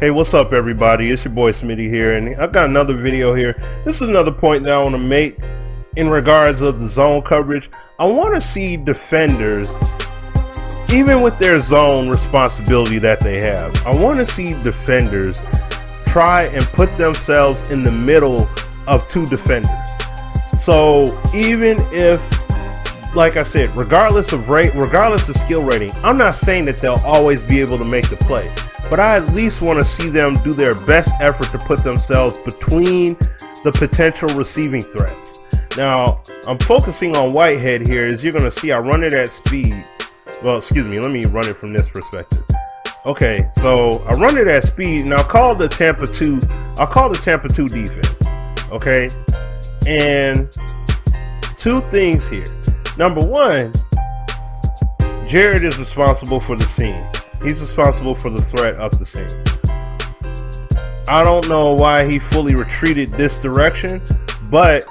Hey, what's up everybody? It's your boy Smitty here, and I've got another video here. This is another point that I want to make in regards of the zone coverage. I want to see defenders, even with their zone responsibility that they have, I want to see defenders try and put themselves in the middle of two defenders. So even if, like I said, regardless of skill rating, I'm not saying that they'll always be able to make the play, but I at least want to see them do their best effort to put themselves between the potential receiving threats. Now, I'm focusing on Whitehead here. As you're going to see, I run it at speed. Well, excuse me, let me run it from this perspective. Okay, so I run it at speed, and I'll call the Tampa 2 defense. Okay, and two things here. Number one, Jared is responsible for the seam. He's responsible for the threat up the seam. I don't know why he fully retreated this direction, but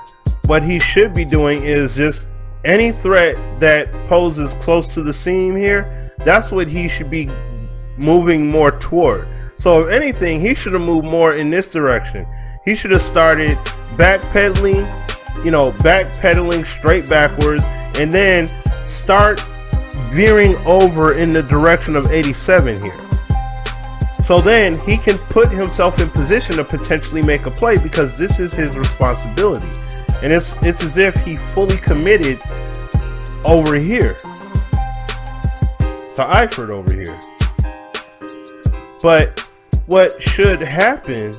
what he should be doing is just any threat that poses close to the seam here, that's what he should be moving more toward. So if anything, he should have moved more in this direction. He should have started backpedaling, backpedaling straight backwards, and then start veering over in the direction of 87 here. So then he can put himself in position to potentially make a play, because this is his responsibility. And it's as if he fully committed over here to Eifert over here. But what should happen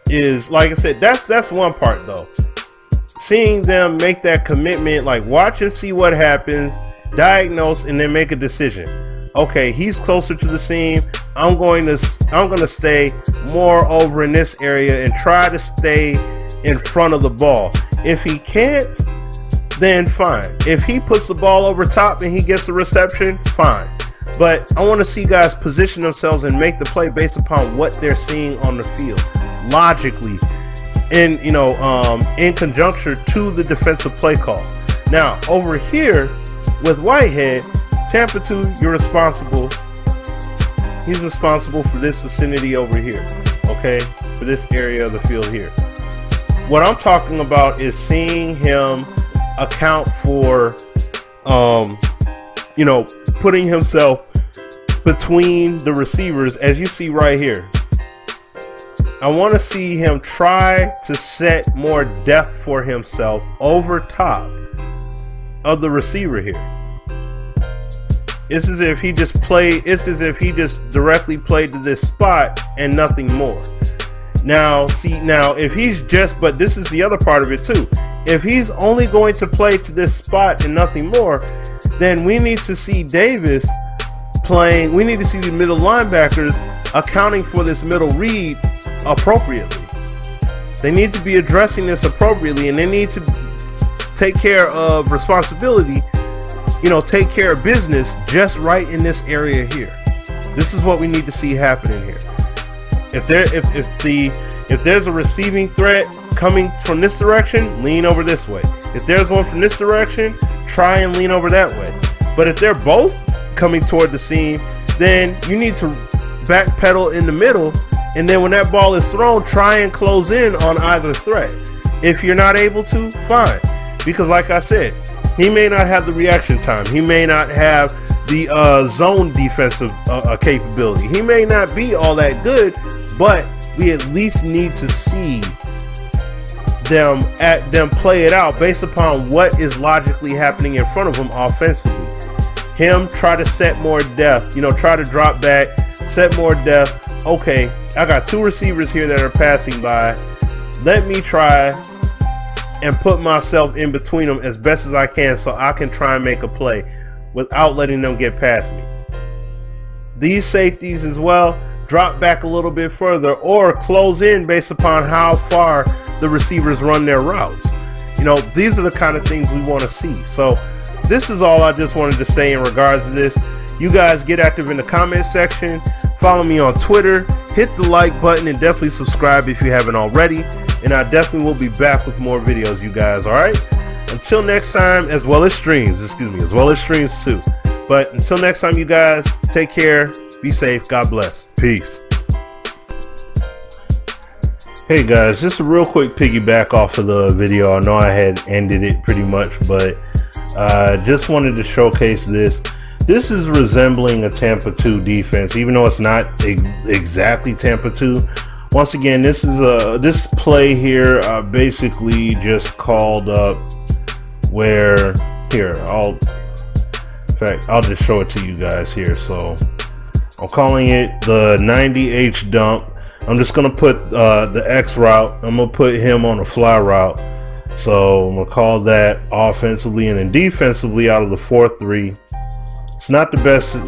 is, like I said, that's one part though. Seeing them make that commitment, like watch and see what happens, diagnose, and then make a decision. Okay, he's closer to the seam. I'm going to stay more over in this area and try to stay in front of the ball. If he can't, then fine. If he puts the ball over top and he gets a reception, fine. But I want to see guys position themselves and make the play based upon what they're seeing on the field, logically, and in conjunction to the defensive play call. Now over here with Whitehead, Tampa 2, you're responsible. He's responsible for this vicinity over here, okay, for this area of the field here. What I'm talking about is seeing him account for, putting himself between the receivers, as you see right here. I want to see him try to set more depth for himself over top of the receiver here. It's as if he just directly played to this spot and nothing more. Now, if he's but this is the other part of it too. If he's only going to play to this spot and nothing more, then we need to see Davis playing. We need to see the middle linebackers accounting for this middle read appropriately. They need to be addressing this appropriately, and they need to take care of responsibility, take care of business just right in this area here. This is what we need to see happening here. If there's a receiving threat coming from this direction, lean over this way. If there's one from this direction, try and lean over that way. But if they're both coming toward the seam, then you need to backpedal in the middle, and then when that ball is thrown, try and close in on either threat. If you're not able to, fine, because like I said, he may not have the reaction time. He may not have the zone defensive capability. He may not be all that good, but we at least need to see them play it out based upon what is logically happening in front of him offensively. Him try to set more depth, try to drop back, set more depth. Okay, I got two receivers here that are passing by. Let me try and put myself in between them as best as I can, so I can try and make a play without letting them get past me. These safeties as well, drop back a little bit further or close in based upon how far the receivers run their routes. These are the kind of things we want to see. So this is all I just wanted to say in regards to this. You guys get active in the comment section, follow me on Twitter, hit the like button, and definitely subscribe if you haven't already. And I definitely will be back with more videos, you guys. All right, until next time, as well as streams too. But until next time, you guys, take care, be safe, God bless, peace. Hey guys, just a real quick piggyback off of the video. I know I had ended it pretty much, but just wanted to showcase this. This is resembling a Tampa 2 defense, even though it's not exactly Tampa 2. Once again, this is this play here basically just called up where here I'll just show it to you guys here. So I'm calling it the 90H dump. I'm just gonna put the X route. I'm gonna put him on a fly route. So I'm gonna call that offensively, and then defensively out of the 4-3. It's not the best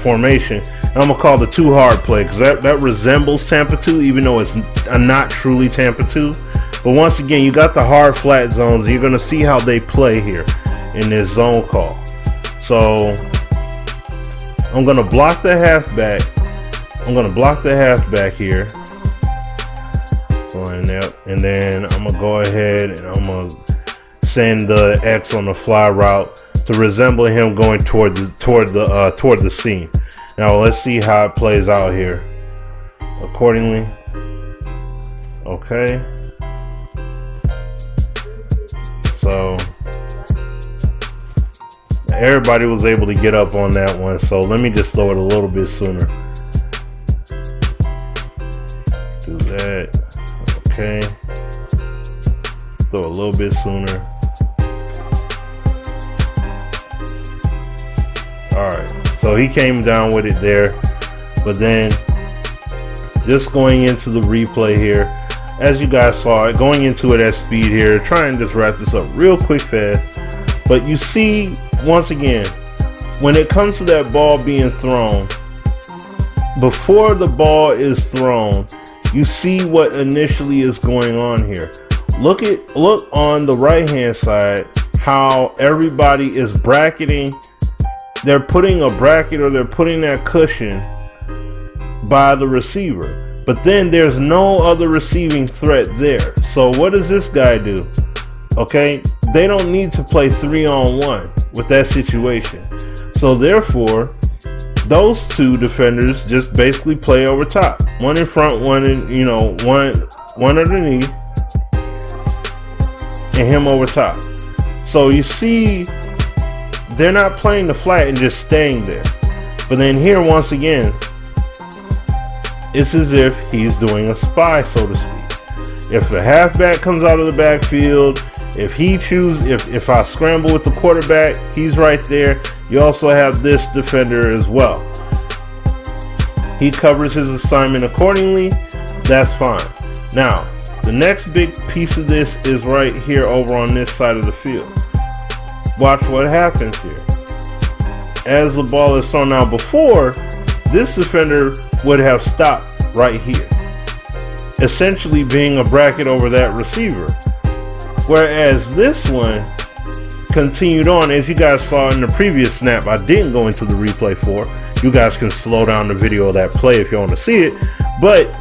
formation. I'm gonna call the too hard play because that resembles Tampa 2, even though it's not truly Tampa 2. But once again, you got the hard flat zones. And you're gonna see how they play here in this zone call. So I'm gonna block the halfback. I'm gonna block the halfback here. So and then I'm gonna go ahead and I'm gonna send the X on the fly route to resemble him going toward the seam. Now let's see how it plays out here accordingly. Okay. So everybody was able to get up on that one. So let me just throw it a little bit sooner. Do that. Okay. Throw a little bit sooner. Alright, so he came down with it there. But then just going into the replay here, as you guys saw it, going into it at speed here, try and just wrap this up real quick fast. But you see, once again, when it comes to that ball being thrown, before the ball is thrown, you see what initially is going on here. Look on the right hand side how everybody is bracketing. They're putting a bracket, or they're putting that cushion by the receiver, but then there's no other receiving threat there. So what does this guy do? Okay, they don't need to play 3-on-1 with that situation. So therefore, those two defenders just basically play over top, one in front, one in, one underneath, and him over top. So you see, they're not playing the flat and just staying there. But then here, once again, it's as if he's doing a spy, so to speak. If a halfback comes out of the backfield, if he chooses, if I scramble with the quarterback, he's right there. You also have this defender as well. He covers his assignment accordingly. That's fine. Now, the next big piece of this is right here over on this side of the field. Watch what happens here. As the ball is thrown out before, this defender would have stopped right here, essentially being a bracket over that receiver. Whereas this one continued on, as you guys saw in the previous snap. I didn't go into the replay for. You guys can slow down the video of that play if you want to see it. But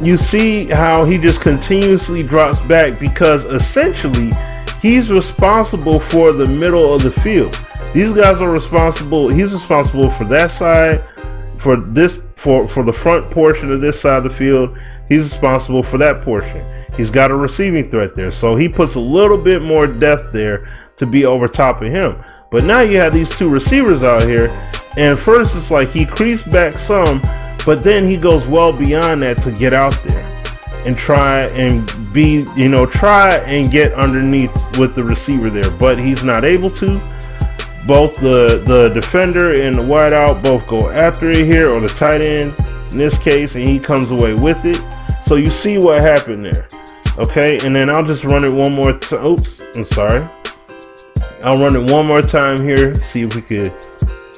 you see how he just continuously drops back, because essentially he's responsible for the middle of the field. These guys are responsible. He's responsible for that side, for this, for the front portion of this side of the field. He's responsible for that portion. He's got a receiving threat there, so he puts a little bit more depth there to be over top of him. But now you have these two receivers out here, and first it's like he creeps back some, but then he goes well beyond that to get out there and try and be, try and get underneath with the receiver there, but he's not able to. Both the defender and the wideout both go after it here, or the tight end in this case, and he comes away with it. So you see what happened there. Okay, and then I'll just run it one more time. Oops, I'm sorry. I'll run it one more time here, see if we could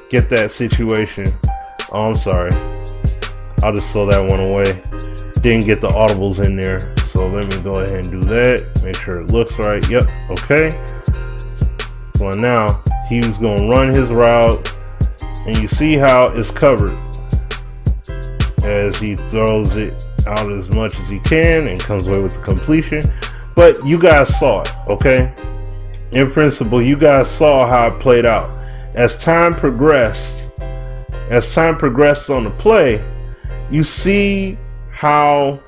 get that situation. Oh, I'm sorry. I'll just throw that one away. Didn't get the audibles in there, so let me go ahead and do that. Make sure it looks right. Yep, okay. So now he's going to run his route, and you see how it's covered as he throws it out as much as he can and comes away with the completion. But you guys saw it, okay? In principle, you guys saw how it played out. As time progressed on the play, you see how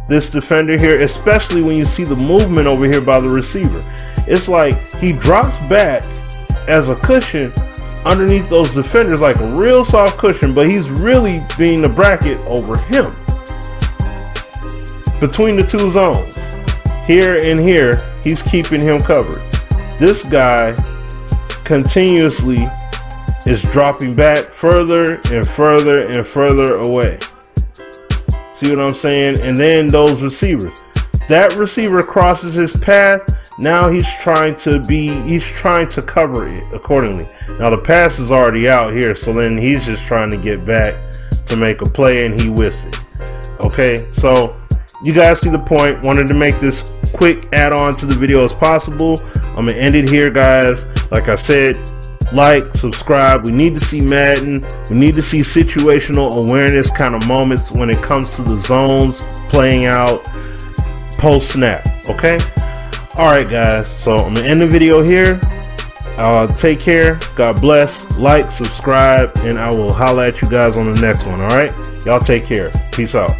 this defender here, especially when you see the movement over here by the receiver, it's like he drops back as a cushion underneath those defenders, like a real soft cushion, but he's really being the bracket over him between the two zones. Here and here, he's keeping him covered. This guy continuously is dropping back further and further and further away. See what I'm saying? And then those receivers, that receiver crosses his path. Now he's trying to cover it accordingly. Now the pass is already out here, so then he's just trying to get back to make a play, and he whiffs it. Okay, so you guys see the point. Wanted to make this quick add-on to the video as possible. I'm gonna end it here, guys. Like I said, like, subscribe. We need to see Madden. We need to see situational awareness kind of moments when it comes to the zones playing out post snap. Okay, all right, guys, so I'm gonna end the video here. Take care, God bless, like, subscribe, and I will holla at you guys on the next one. All right, y'all take care, peace out.